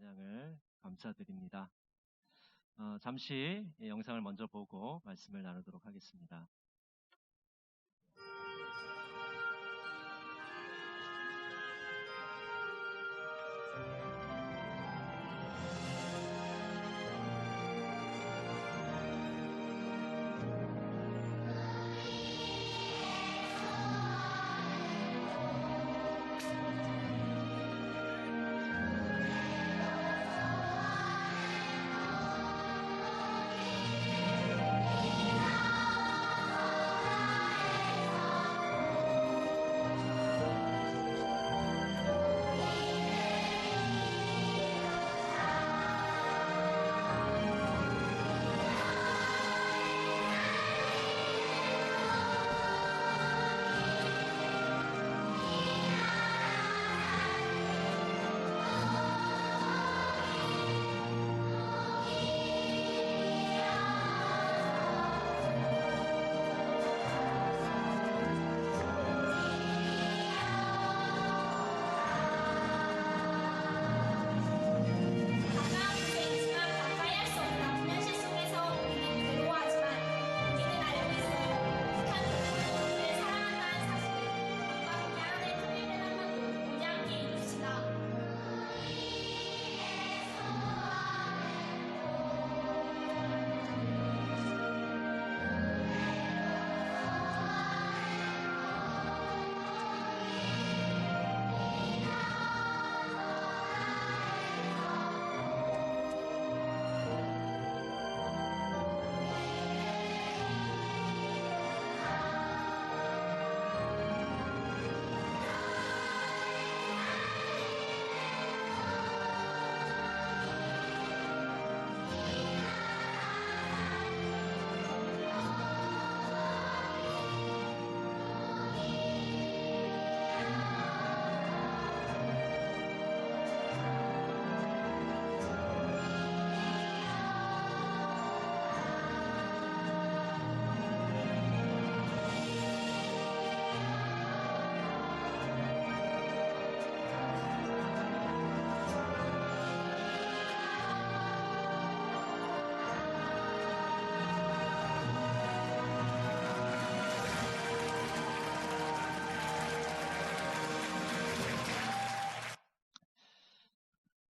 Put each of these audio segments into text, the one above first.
찬양을 감사드립니다. 잠시 영상을 먼저 보고 말씀을 나누도록 하겠습니다.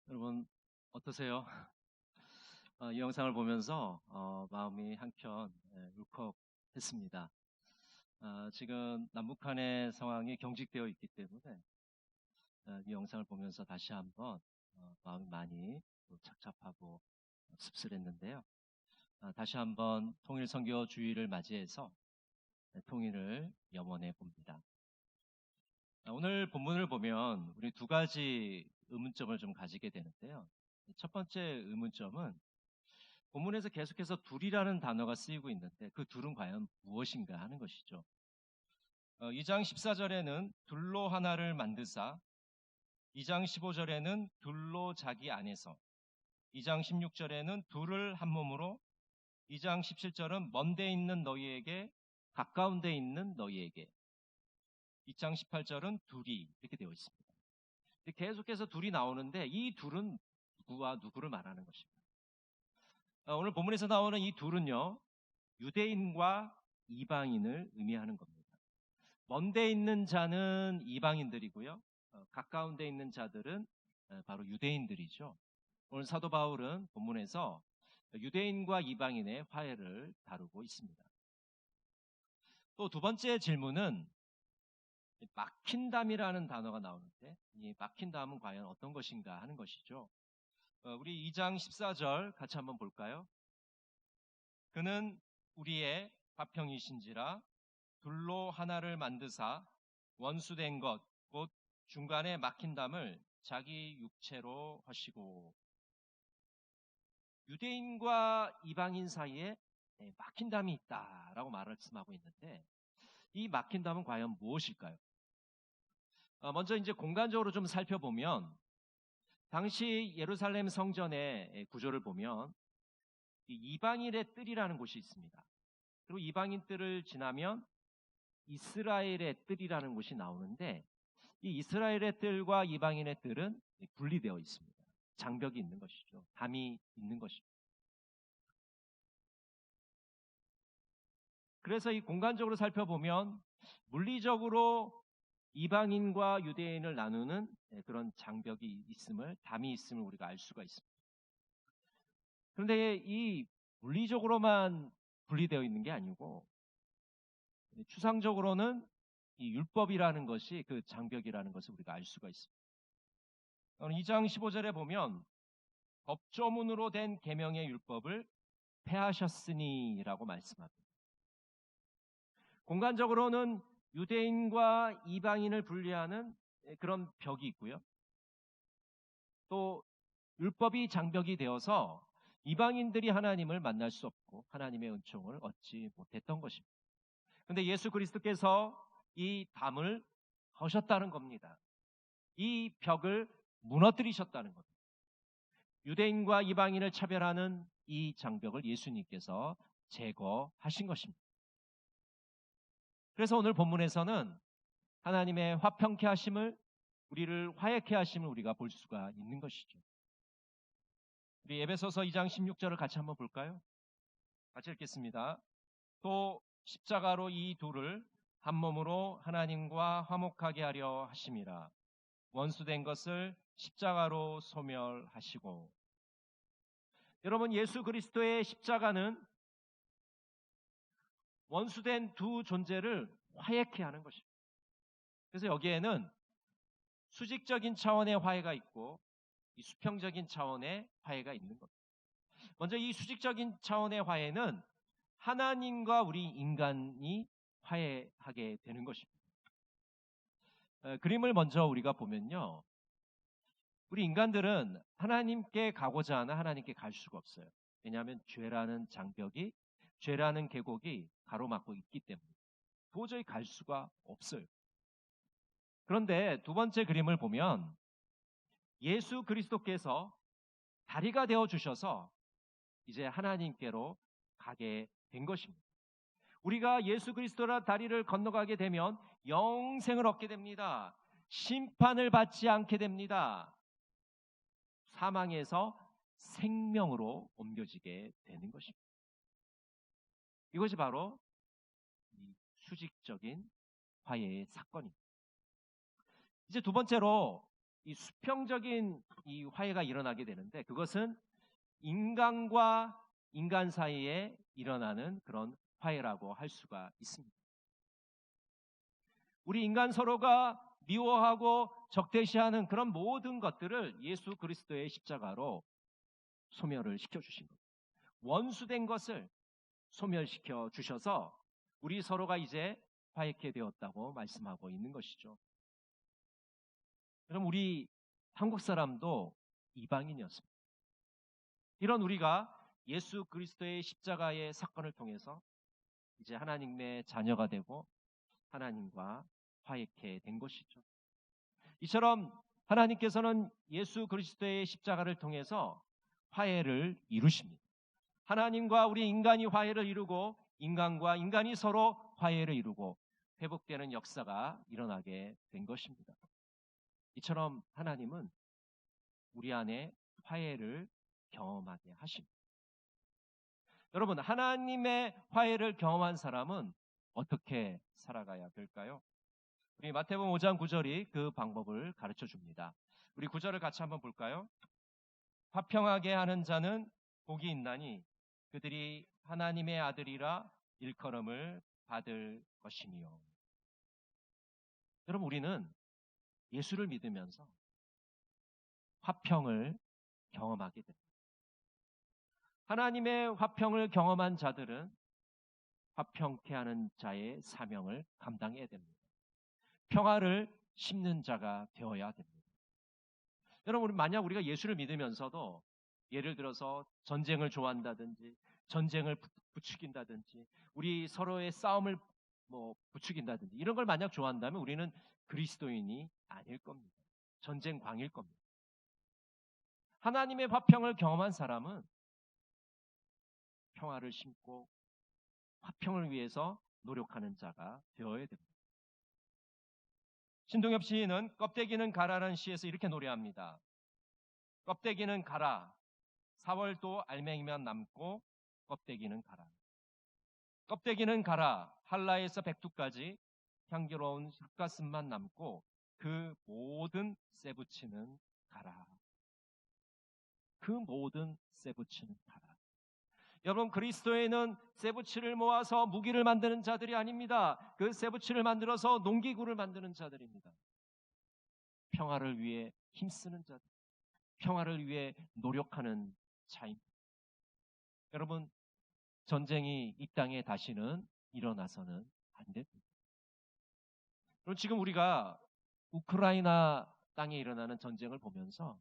여러분 어떠세요? 이 영상을 보면서 마음이 한켠 울컥했습니다. 지금 남북한의 상황이 경직되어 있기 때문에 이 영상을 보면서 다시 한번 마음이 많이 또 착잡하고 씁쓸했는데요. 다시 한번 통일 선교 주의를 맞이해서 통일을 염원해 봅니다. 오늘 본문을 보면 우리 두 가지 의문점을 좀 가지게 되는데요. 첫 번째 의문점은 본문에서 계속해서 둘이라는 단어가 쓰이고 있는데 그 둘은 과연 무엇인가 하는 것이죠. 2장 14절에는 둘로 하나를 만드사, 2장 15절에는 둘로 자기 안에서, 2장 16절에는 둘을 한 몸으로, 2장 17절은 먼데 있는 너희에게, 가까운 데 있는 너희에게, 2장 18절은 둘이 이렇게 되어 있습니다. 계속해서 둘이 나오는데 이 둘은 누구와 누구를 말하는 것입니다. 오늘 본문에서 나오는 이 둘은요, 유대인과 이방인을 의미하는 겁니다. 먼데 있는 자는 이방인들이고요, 가까운 데 있는 자들은 바로 유대인들이죠. 오늘 사도 바울은 본문에서 유대인과 이방인의 화해를 다루고 있습니다. 또 두 번째 질문은 막힌담이라는 단어가 나오는데 이 막힌담은 과연 어떤 것인가 하는 것이죠. 우리 2장 14절 같이 한번 볼까요? 그는 우리의 화평이신지라 둘로 하나를 만드사 원수된 것 곧 중간에 막힌담을 자기 육체로 하시고. 유대인과 이방인 사이에 막힌담이 있다라고 말씀하고 있는데 이 막힌담은 과연 무엇일까요? 먼저 이제 공간적으로 좀 살펴보면 당시 예루살렘 성전의 구조를 보면 이방인의 뜰이라는 곳이 있습니다. 그리고 이방인 뜰을 지나면 이스라엘의 뜰이라는 곳이 나오는데 이 이스라엘의 뜰과 이방인의 뜰은 분리되어 있습니다. 장벽이 있는 것이죠. 담이 있는 것입니다. 그래서 이 공간적으로 살펴보면 물리적으로 이방인과 유대인을 나누는 그런 장벽이 있음을, 담이 있음을 우리가 알 수가 있습니다. 그런데 이 물리적으로만 분리되어 있는 게 아니고 추상적으로는 이 율법이라는 것이 그 장벽이라는 것을 우리가 알 수가 있습니다. 2장 15절에 보면 법조문으로 된 계명의 율법을 폐하셨으니라고 말씀합니다. 공간적으로는 유대인과 이방인을 분리하는 그런 벽이 있고요. 또 율법이 장벽이 되어서 이방인들이 하나님을 만날 수 없고 하나님의 은총을 얻지 못했던 것입니다. 그런데 예수 그리스도께서 이 담을 허셨다는 겁니다. 이 벽을 무너뜨리셨다는 겁니다. 유대인과 이방인을 차별하는 이 장벽을 예수님께서 제거하신 것입니다. 그래서 오늘 본문에서는 하나님의 화평케 하심을, 우리를 화해케 하심을 우리가 볼 수가 있는 것이죠. 우리 에베소서 2장 16절을 같이 한번 볼까요? 같이 읽겠습니다. 또 십자가로 이 둘을 한 몸으로 하나님과 화목하게 하려 하심이라. 원수된 것을 십자가로 소멸하시고. 여러분, 예수 그리스도의 십자가는 원수된 두 존재를 화해케 하는 것입니다. 그래서 여기에는 수직적인 차원의 화해가 있고 이 수평적인 차원의 화해가 있는 겁니다. 먼저 이 수직적인 차원의 화해는 하나님과 우리 인간이 화해하게 되는 것입니다. 그림을 먼저 우리가 보면요, 우리 인간들은 하나님께 가고자 하나 하나님께 갈 수가 없어요. 왜냐하면 죄라는 장벽이, 죄라는 계곡이 가로막고 있기 때문에 도저히 갈 수가 없어요. 그런데 두 번째 그림을 보면 예수 그리스도께서 다리가 되어 주셔서 이제 하나님께로 가게 된 것입니다. 우리가 예수 그리스도라 다리를 건너가게 되면 영생을 얻게 됩니다. 심판을 받지 않게 됩니다. 사망에서 생명으로 옮겨지게 되는 것입니다. 이것이 바로 이 수직적인 화해의 사건입니다. 이제 두 번째로 이 수평적인 이 화해가 일어나게 되는데, 그것은 인간과 인간 사이에 일어나는 그런 화해라고 할 수가 있습니다. 우리 인간 서로가 미워하고 적대시하는 그런 모든 것들을 예수 그리스도의 십자가로 소멸을 시켜주신 겁니다. 원수된 것을 소멸시켜 주셔서 우리 서로가 이제 화해케 되었다고 말씀하고 있는 것이죠. 그럼 우리 한국 사람도 이방인이었습니다. 이런 우리가 예수 그리스도의 십자가의 사건을 통해서 이제 하나님의 자녀가 되고 하나님과 화해케 된 것이죠. 이처럼 하나님께서는 예수 그리스도의 십자가를 통해서 화해를 이루십니다. 하나님과 우리 인간이 화해를 이루고 인간과 인간이 서로 화해를 이루고 회복되는 역사가 일어나게 된 것입니다. 이처럼 하나님은 우리 안에 화해를 경험하게 하십니다. 여러분, 하나님의 화해를 경험한 사람은 어떻게 살아가야 될까요? 우리 마태복음 5장 9절이 그 방법을 가르쳐 줍니다. 우리 9절을 같이 한번 볼까요? 화평하게 하는 자는 복이 있나니 그들이 하나님의 아들이라 일컬음을 받을 것이니요. 여러분, 우리는 예수를 믿으면서 화평을 경험하게 됩니다. 하나님의 화평을 경험한 자들은 화평케 하는 자의 사명을 감당해야 됩니다. 평화를 심는 자가 되어야 됩니다. 여러분, 만약 우리가 예수를 믿으면서도 예를 들어서 전쟁을 좋아한다든지 전쟁을 부추긴다든지 우리 서로의 싸움을 부추긴다든지 이런 걸 만약 좋아한다면 우리는 그리스도인이 아닐 겁니다. 전쟁광일 겁니다. 하나님의 화평을 경험한 사람은 평화를 심고 화평을 위해서 노력하는 자가 되어야 됩니다. 신동엽 시인은 껍데기는 가라라는 시에서 이렇게 노래합니다. 껍데기는 가라. 4월도 알맹이만 남고 껍데기는 가라. 껍데기는 가라. 한라에서 백두까지 향기로운 흙가슴만 남고 그 모든 쇠붙이는 가라. 그 모든 쇠붙이는 가라. 여러분, 그리스도에는 쇠붙이를 모아서 무기를 만드는 자들이 아닙니다. 그 쇠붙이를 만들어서 농기구를 만드는 자들입니다. 평화를 위해 힘쓰는 자들, 평화를 위해 노력하는 자입니다. 여러분, 전쟁이 이 땅에 다시는 일어나서는 안 됩니다. 그럼 지금 우리가 우크라이나 땅에 일어나는 전쟁을 보면서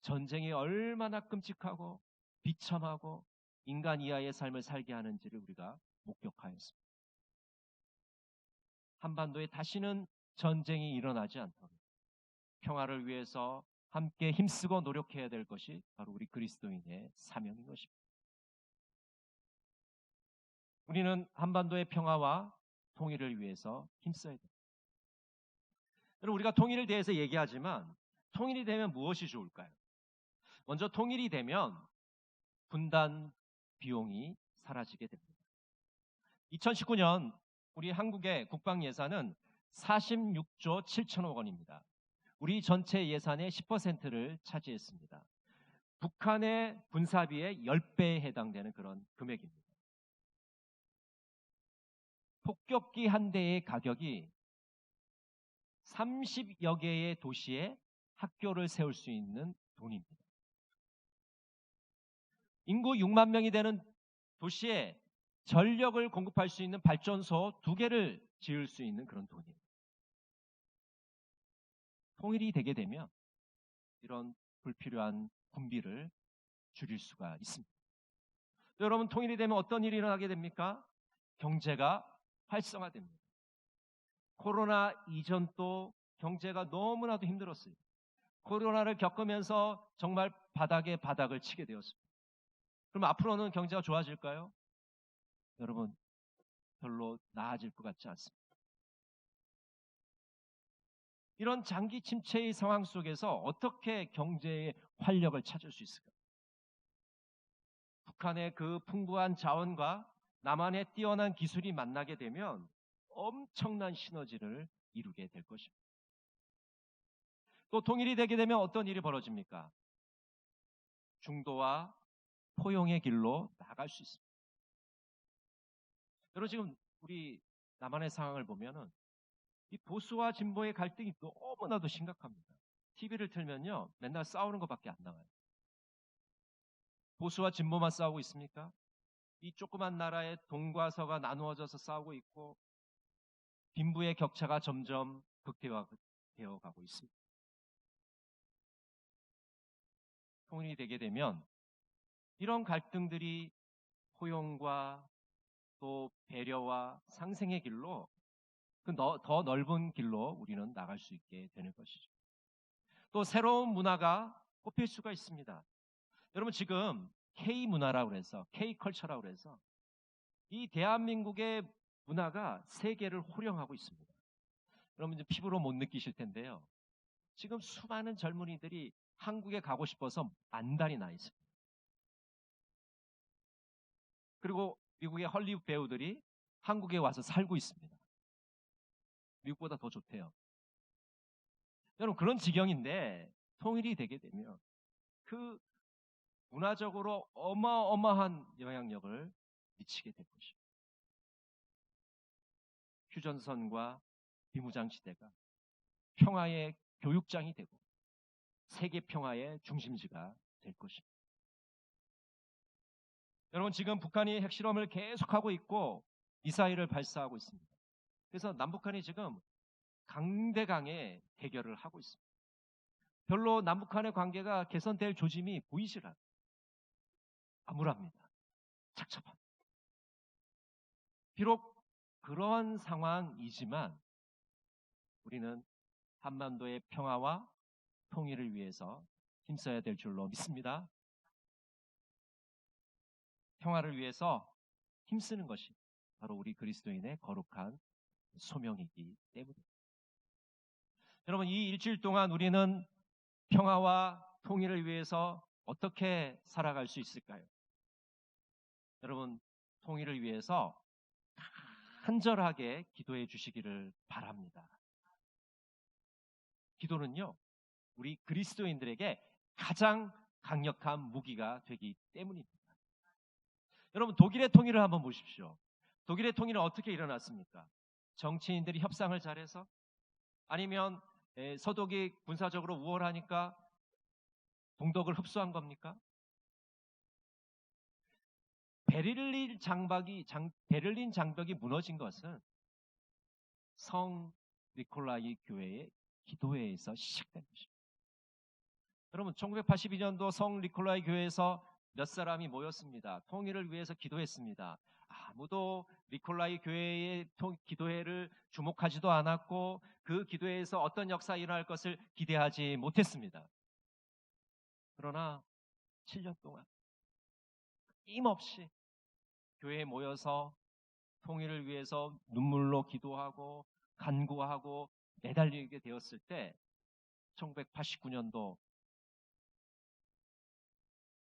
전쟁이 얼마나 끔찍하고 비참하고 인간 이하의 삶을 살게 하는지를 우리가 목격하였습니다. 한반도에 다시는 전쟁이 일어나지 않도록 평화를 위해서 함께 힘쓰고 노력해야 될 것이 바로 우리 그리스도인의 사명인 것입니다. 우리는 한반도의 평화와 통일을 위해서 힘써야 됩니다. 여러분, 우리가 통일에 대해서 얘기하지만 통일이 되면 무엇이 좋을까요? 먼저 통일이 되면 분단 비용이 사라지게 됩니다. 2019년 우리 한국의 국방 예산은 46조 7천억 원입니다. 우리 전체 예산의 10%를 차지했습니다. 북한의 군사비의 10배에 해당되는 그런 금액입니다. 폭격기 한 대의 가격이 30여 개의 도시에 학교를 세울 수 있는 돈입니다. 인구 6만 명이 되는 도시에 전력을 공급할 수 있는 발전소 2개를 지을 수 있는 그런 돈이에요. 통일이 되게 되면 이런 불필요한 군비를 줄일 수가 있습니다. 여러분, 통일이 되면 어떤 일이 일어나게 됩니까? 경제가 활성화됩니다. 코로나 이전도 경제가 너무나도 힘들었어요. 코로나를 겪으면서 정말 바닥에 바닥을 치게 되었습니다. 그럼 앞으로는 경제가 좋아질까요? 여러분, 별로 나아질 것 같지 않습니다. 이런 장기 침체의 상황 속에서 어떻게 경제의 활력을 찾을 수 있을까요? 북한의 그 풍부한 자원과 남한의 뛰어난 기술이 만나게 되면 엄청난 시너지를 이루게 될 것입니다. 또 통일이 되게 되면 어떤 일이 벌어집니까? 중도와 포용의 길로 나갈 수 있습니다. 여러분, 지금 우리 남한의 상황을 보면은 이 보수와 진보의 갈등이 너무나도 심각합니다. TV를 틀면요, 맨날 싸우는 것밖에 안 나와요. 보수와 진보만 싸우고 있습니까? 이 조그만 나라의 동과 서가 나누어져서 싸우고 있고 빈부의 격차가 점점 극대화되어 가고 있습니다. 통일이 되게 되면 이런 갈등들이 포용과 또 배려와 상생의 길로 더 넓은 길로 우리는 나갈 수 있게 되는 것이죠. 또 새로운 문화가 뽑힐 수가 있습니다. 여러분, 지금 K문화라고 해서 K컬처라고 해서 이 대한민국의 문화가 세계를 호령하고 있습니다. 여러분, 이제 피부로 못 느끼실 텐데요. 지금 수많은 젊은이들이 한국에 가고 싶어서 안달이 나 있습니다. 그리고 미국의 헐리우드 배우들이 한국에 와서 살고 있습니다. 미국보다 더 좋대요. 여러분, 그런 지경인데 통일이 되게 되면 그 문화적으로 어마어마한 영향력을 미치게 될 것입니다. 휴전선과 비무장지대가 평화의 교육장이 되고 세계 평화의 중심지가 될 것입니다. 여러분, 지금 북한이 핵실험을 계속하고 있고 미사일을 발사하고 있습니다. 그래서 남북한이 지금 강대강의 대결을 하고 있습니다. 별로 남북한의 관계가 개선될 조짐이 보이질 않아요. 암울합니다. 착잡합니다. 비록 그러한 상황이지만 우리는 한반도의 평화와 통일을 위해서 힘써야 될 줄로 믿습니다. 평화를 위해서 힘쓰는 것이 바로 우리 그리스도인의 거룩한 소명이기 때문입니다. 여러분, 이 일주일 동안 우리는 평화와 통일을 위해서 어떻게 살아갈 수 있을까요? 여러분, 통일을 위해서 간절하게 기도해 주시기를 바랍니다. 기도는요, 우리 그리스도인들에게 가장 강력한 무기가 되기 때문입니다. 여러분, 독일의 통일을 한번 보십시오. 독일의 통일은 어떻게 일어났습니까? 정치인들이 협상을 잘해서? 아니면 서독이 군사적으로 우월하니까 동독을 흡수한 겁니까? 베를린 장벽이 무너진 것은 성 니콜라이 교회의 기도회에서 시작된 것입니다. 여러분, 1982년도 성 니콜라이 교회에서 몇 사람이 모였습니다. 통일을 위해서 기도했습니다. 아무도 니콜라이 교회의 기도회를 주목하지도 않았고 그 기도회에서 어떤 역사가 일어날 것을 기대하지 못했습니다. 그러나 7년 동안 끊임없이 교회에 모여서 통일을 위해서 눈물로 기도하고 간구하고 매달리게 되었을 때 1989년도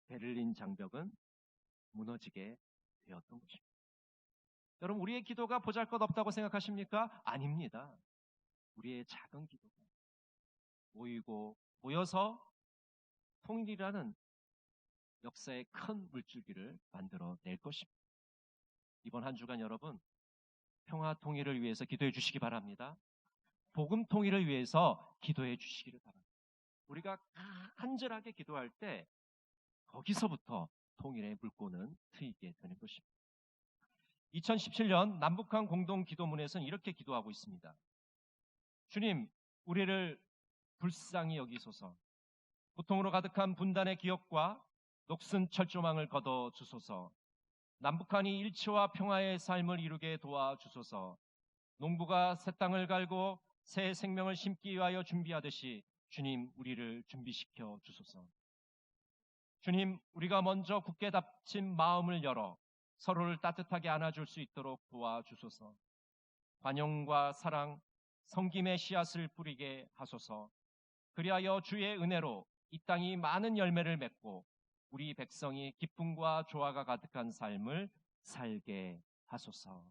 베를린 장벽은 무너지게 되었던 것입니다. 여러분, 우리의 기도가 보잘것없다고 생각하십니까? 아닙니다. 우리의 작은 기도가 모여서 통일이라는 역사의 큰 물줄기를 만들어낼 것입니다. 이번 한 주간 여러분, 평화 통일을 위해서 기도해 주시기 바랍니다. 복음 통일을 위해서 기도해 주시기를 바랍니다. 우리가 간절하게 기도할 때 거기서부터 통일의 물꼬는 트이게 되는 것입니다. 2017년 남북한 공동 기도문에서는 이렇게 기도하고 있습니다. 주님, 우리를 불쌍히 여기소서. 고통으로 가득한 분단의 기억과 녹슨 철조망을 걷어 주소서. 남북한이 일치와 평화의 삶을 이루게 도와주소서. 농부가 새 땅을 갈고 새 생명을 심기 위하여 준비하듯이 주님, 우리를 준비시켜 주소서. 주님, 우리가 먼저 굳게 닫힌 마음을 열어 서로를 따뜻하게 안아줄 수 있도록 도와주소서. 관용과 사랑, 섬김의 씨앗을 뿌리게 하소서. 그리하여 주의 은혜로 이 땅이 많은 열매를 맺고 우리 백성이 기쁨과 조화가 가득한 삶을 살게 하소서.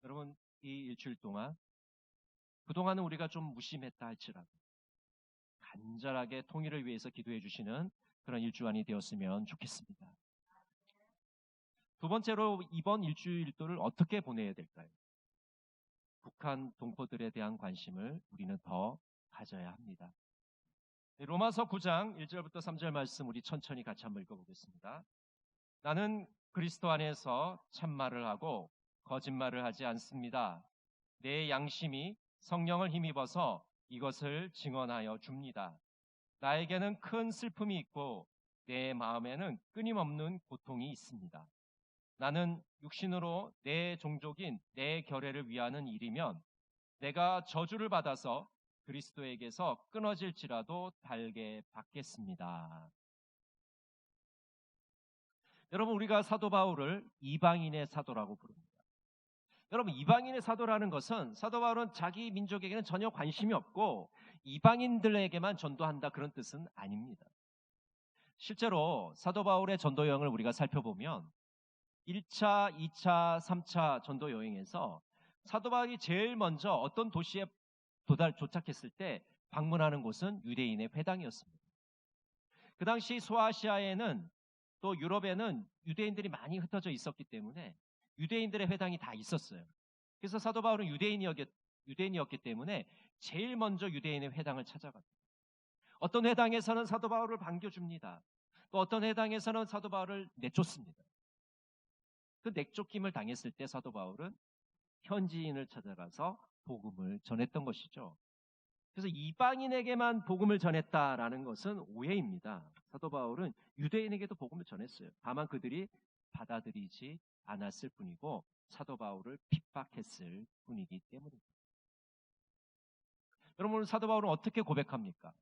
여러분, 이 일주일 동안 그동안은 우리가 좀 무심했다 할지라도 간절하게 통일을 위해서 기도해 주시는 그런 일주간이 되었으면 좋겠습니다. 두 번째로 이번 일주일도를 어떻게 보내야 될까요? 북한 동포들에 대한 관심을 우리는 더 가져야 합니다. 로마서 9장 1절부터 3절 말씀 우리 천천히 같이 한번 읽어보겠습니다. 나는 그리스도 안에서 참말을 하고 거짓말을 하지 않습니다. 내 양심이 성령을 힘입어서 이것을 증언하여 줍니다. 나에게는 큰 슬픔이 있고 내 마음에는 끊임없는 고통이 있습니다. 나는 육신으로 내 종족인 내 결례를 위하는 일이면 내가 저주를 받아서 그리스도에게서 끊어질지라도 달게 받겠습니다. 여러분, 우리가 사도 바울을 이방인의 사도라고 부릅니다. 여러분, 이방인의 사도라는 것은 사도 바울은 자기 민족에게는 전혀 관심이 없고 이방인들에게만 전도한다 그런 뜻은 아닙니다. 실제로 사도 바울의 전도 여행을 우리가 살펴보면 1차, 2차, 3차 전도 여행에서 사도 바울이 제일 먼저 어떤 도시에 도착했을 때 방문하는 곳은 유대인의 회당이었습니다. 그 당시 소아시아에는 또 유럽에는 유대인들이 많이 흩어져 있었기 때문에 유대인들의 회당이 다 있었어요. 그래서 사도 바울은 유대인이었기 때문에 제일 먼저 유대인의 회당을 찾아갑니다. 어떤 회당에서는 사도 바울을 반겨줍니다. 또 어떤 회당에서는 사도 바울을 내쫓습니다. 그 내쫓김을 당했을 때 사도 바울은 현지인을 찾아가서 복음을 전했던 것이죠. 그래서 이방인에게만 복음을 전했다라는 것은 오해입니다. 사도 바울은 유대인에게도 복음을 전했어요. 다만 그들이 받아들이지 않았을 뿐이고 사도 바울을 핍박했을 뿐이기 때문입니다. 여러분, 사도 바울은 어떻게 고백합니까?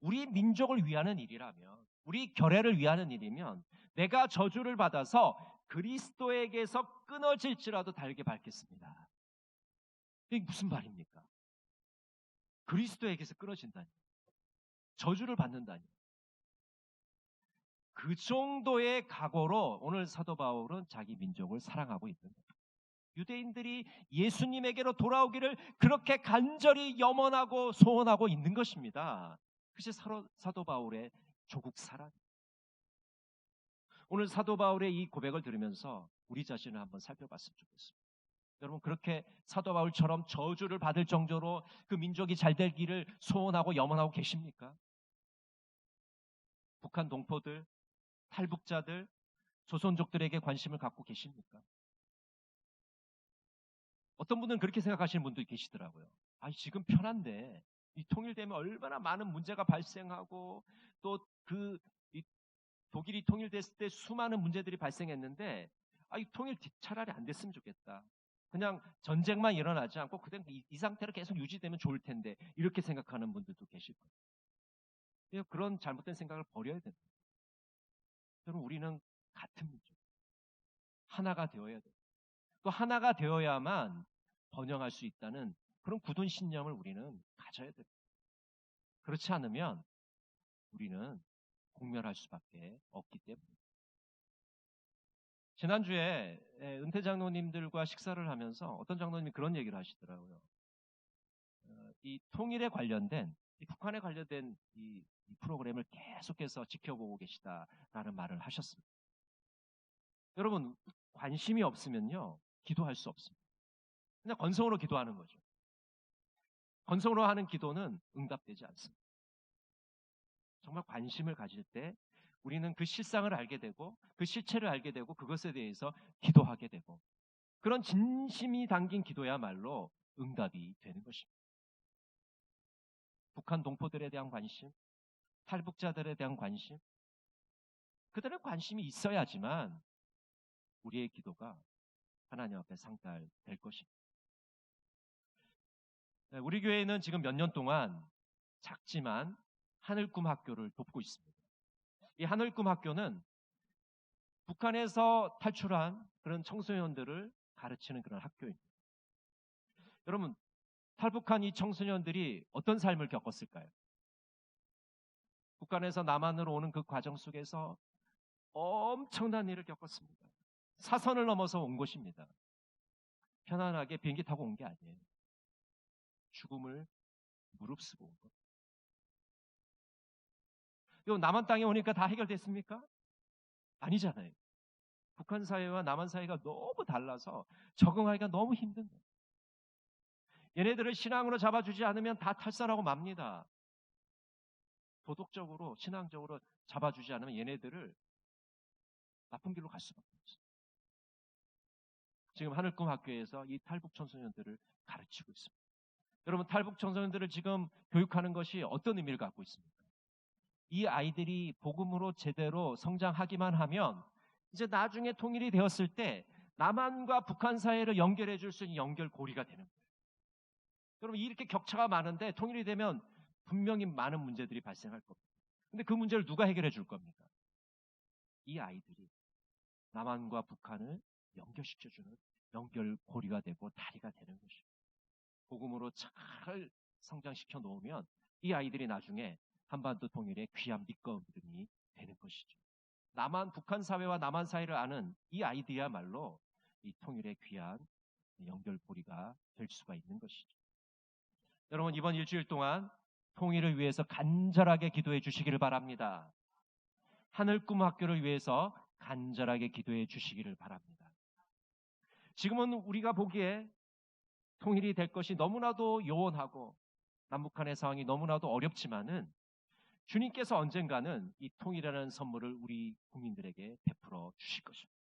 우리 민족을 위하는 일이라면, 우리 결례를 위하는 일이면 내가 저주를 받아서 그리스도에게서 끊어질지라도 달게 받겠습니다. 이게 무슨 말입니까? 그리스도에게서 끊어진다니. 저주를 받는다니. 그 정도의 각오로 오늘 사도 바울은 자기 민족을 사랑하고 있는 거예요. 유대인들이 예수님에게로 돌아오기를 그렇게 간절히 염원하고 소원하고 있는 것입니다. 그것이 사도 바울의 조국 사랑. 오늘 사도 바울의 이 고백을 들으면서 우리 자신을 한번 살펴봤으면 좋겠습니다. 여러분, 그렇게 사도 바울처럼 저주를 받을 정도로 그 민족이 잘 되기를 소원하고 염원하고 계십니까? 북한 동포들, 탈북자들, 조선족들에게 관심을 갖고 계십니까? 어떤 분들은 그렇게 생각하시는 분도 계시더라고요. 지금 편한데 이 통일되면 얼마나 많은 문제가 발생하고 또 독일이 통일됐을 때 수많은 문제들이 발생했는데 이 통일 차라리 안 됐으면 좋겠다. 그냥 전쟁만 일어나지 않고 그냥 이 상태로 계속 유지되면 좋을 텐데 이렇게 생각하는 분들도 계실 거예요. 그런 잘못된 생각을 버려야 됩니다. 여러분, 우리는 같은 민족, 하나가 되어야 돼요. 또 하나가 되어야만 번영할 수 있다는 그런 굳은 신념을 우리는 가져야 됩니다. 그렇지 않으면 우리는 공멸할 수밖에 없기 때문입니다. 지난주에 은퇴 장로님들과 식사를 하면서 어떤 장로님이 그런 얘기를 하시더라고요. 이 통일에 관련된, 이 북한에 관련된 이 프로그램을 계속해서 지켜보고 계시다라는 말을 하셨습니다. 여러분, 관심이 없으면요, 기도할 수 없습니다. 그냥 건성으로 기도하는 거죠. 건성으로 하는 기도는 응답되지 않습니다. 정말 관심을 가질 때 우리는 그 실상을 알게 되고 그 실체를 알게 되고 그것에 대해서 기도하게 되고 그런 진심이 담긴 기도야말로 응답이 되는 것입니다. 북한 동포들에 대한 관심, 탈북자들에 대한 관심, 그들의 관심이 있어야지만 우리의 기도가 하나님 앞에 상달될 것입니다. 우리 교회는 지금 몇 년 동안 작지만 하늘꿈 학교를 돕고 있습니다. 이 하늘꿈 학교는 북한에서 탈출한 그런 청소년들을 가르치는 그런 학교입니다. 여러분, 탈북한 이 청소년들이 어떤 삶을 겪었을까요? 북한에서 남한으로 오는 그 과정 속에서 엄청난 일을 겪었습니다. 사선을 넘어서 온 것입니다. 편안하게 비행기 타고 온 게 아니에요. 죽음을 무릅쓰고 온 것. 남한 땅에 오니까 다 해결됐습니까? 아니잖아요. 북한 사회와 남한 사회가 너무 달라서 적응하기가 너무 힘든 거예요. 얘네들을 신앙으로 잡아주지 않으면 다 탈선하고 맙니다. 도덕적으로, 신앙적으로 잡아주지 않으면 얘네들을 나쁜 길로 갈 수밖에 없어요. 지금 하늘꿈 학교에서 이 탈북 청소년들을 가르치고 있습니다. 여러분, 탈북 청소년들을 지금 교육하는 것이 어떤 의미를 갖고 있습니까? 이 아이들이 복음으로 제대로 성장하기만 하면 이제 나중에 통일이 되었을 때 남한과 북한 사이를 연결해 줄 수 있는 연결고리가 되는 거예요. 여러분, 이렇게 격차가 많은데 통일이 되면 분명히 많은 문제들이 발생할 겁니다. 근데 그 문제를 누가 해결해 줄 겁니까? 이 아이들이 남한과 북한을 연결시켜주는 연결고리가 되고 다리가 되는 것입니다. 복음으로 잘 성장시켜 놓으면 이 아이들이 나중에 한반도 통일의 귀한 밑거름이 되는 것이죠. 남한, 북한 사회와 남한 사회를 아는 이 아이들이야말로 이 통일의 귀한 연결고리가 될 수가 있는 것이죠. 여러분, 이번 일주일 동안 통일을 위해서 간절하게 기도해 주시기를 바랍니다. 하늘꿈 학교를 위해서 간절하게 기도해 주시기를 바랍니다. 지금은 우리가 보기에 통일이 될 것이 너무나도 요원하고 남북한의 상황이 너무나도 어렵지만은 주님께서 언젠가는 이 통일이라는 선물을 우리 국민들에게 베풀어 주실 것입니다.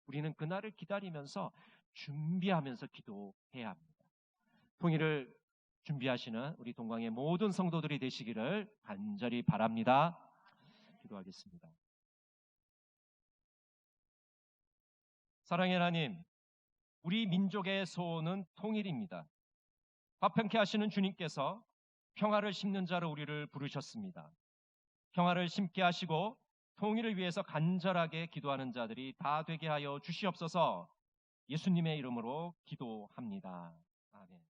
우리는 그날을 기다리면서 준비하면서 기도해야 합니다. 통일을 준비하시는 우리 동광의 모든 성도들이 되시기를 간절히 바랍니다. 기도하겠습니다. 사랑의 하나님, 우리 민족의 소원은 통일입니다. 화평케 하시는 주님께서 평화를 심는 자로 우리를 부르셨습니다. 평화를 심게 하시고 통일을 위해서 간절하게 기도하는 자들이 다 되게 하여 주시옵소서. 예수님의 이름으로 기도합니다. 아멘.